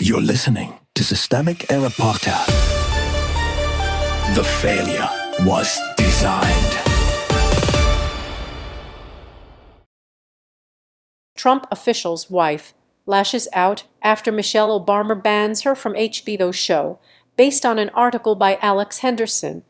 You're listening to Systemic Error Podcast. The failure was designed. Trump official's wife lashes out after Michelle Obama bans her from HBO show, based on an article by Alex Henderson.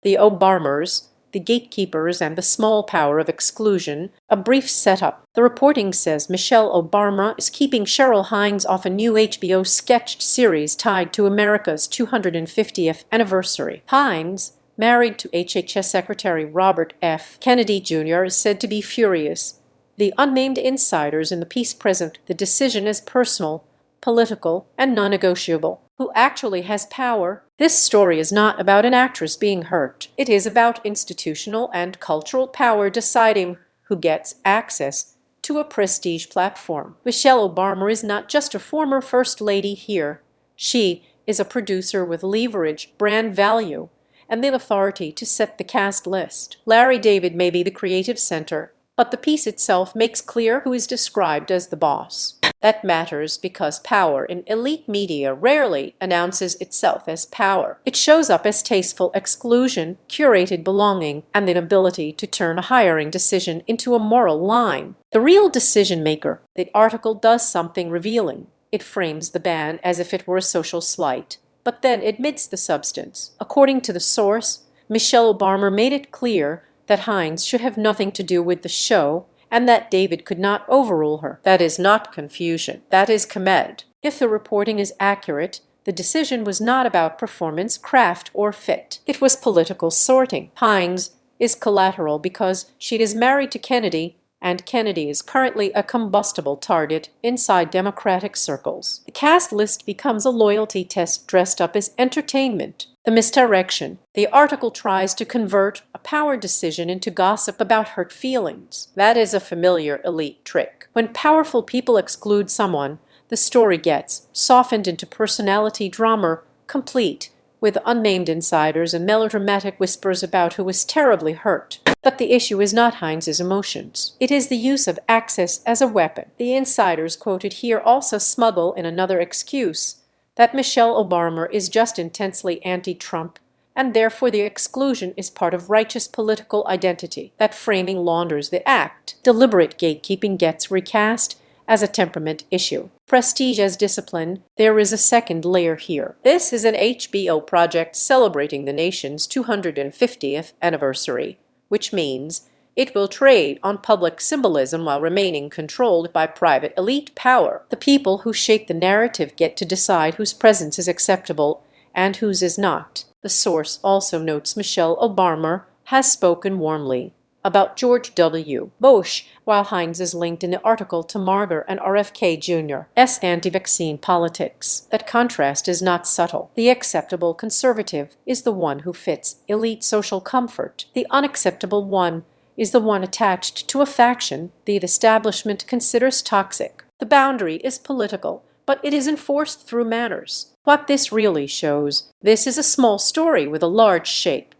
The Obamas, the Gatekeepers, and the Small Power of Exclusion, a brief setup. The reporting says Michelle Obama is keeping Cheryl Hines off a new HBO sketched series tied to America's 250th anniversary. Hines, married to HHS Secretary Robert F. Kennedy Jr., is said to be furious. The unnamed insiders in the piece present the decision as personal, political, and non-negotiable. Who actually has power? This story is not about an actress being hurt. It is about institutional and cultural power deciding who gets access to a prestige platform. Michelle Obama is not just a former First Lady here. She is a producer with leverage, brand value, and the authority to set the cast list. Larry David may be the creative center, but the piece itself makes clear who is described as the boss. That matters because power in elite media rarely announces itself as power. It shows up as tasteful exclusion, curated belonging, and the ability to turn a hiring decision into a moral line. The real decision maker. The article does something revealing. It frames the ban as if it were a social slight, but then admits the substance. According to the source, Michelle Obama made it clear that Hines should have nothing to do with the show, and that David could not overrule her. That is not confusion. That is command. If the reporting is accurate, the decision was not about performance, craft, or fit. It was political sorting. Hines is collateral because she is married to Kennedy, and Kennedy is currently a combustible target inside Democratic circles. The cast list becomes a loyalty test dressed up as entertainment. The misdirection. The article tries to convert a power decision into gossip about hurt feelings. That is a familiar elite trick. When powerful people exclude someone, the story gets softened into personality drama, complete with unnamed insiders and melodramatic whispers about who was terribly hurt. But the issue is not Hines's emotions. It is the use of access as a weapon. The insiders quoted here also smuggle in another excuse that Michelle Obama is just intensely anti-Trump, and therefore the exclusion is part of righteous political identity. That framing launders the act. Deliberate gatekeeping gets recast as a temperament issue. Prestige as discipline. There is a second layer here. This is an HBO project celebrating the nation's 250th anniversary, which means it will trade on public symbolism while remaining controlled by private elite power. The people who shape the narrative get to decide whose presence is acceptable and whose is not. The source also notes Michelle Obama has spoken warmly about George W. Bush, while Hines is linked in the article to Margaret and RFK Jr.'s anti-vaccine politics. That contrast is not subtle. The acceptable conservative is the one who fits elite social comfort. The unacceptable one is the one attached to a faction the establishment considers toxic. The boundary is political, but it is enforced through manners. What this really shows, this is a small story with a large shape.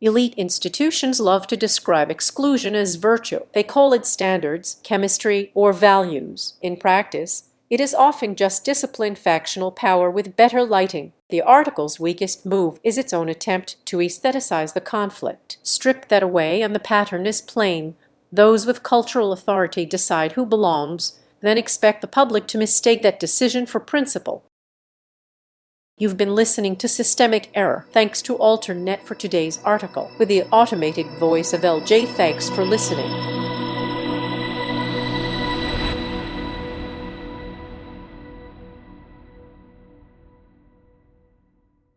Elite institutions love to describe exclusion as virtue. They call it standards, chemistry, or values. In practice, it is often just disciplined factional power with better lighting. The article's weakest move is its own attempt to aestheticize the conflict. Strip that away and the pattern is plain. Those with cultural authority decide who belongs, then expect the public to mistake that decision for principle. You've been listening to Systemic Error. Thanks to AlterNet for today's article, with the automated voice of LJ. Thanks for listening.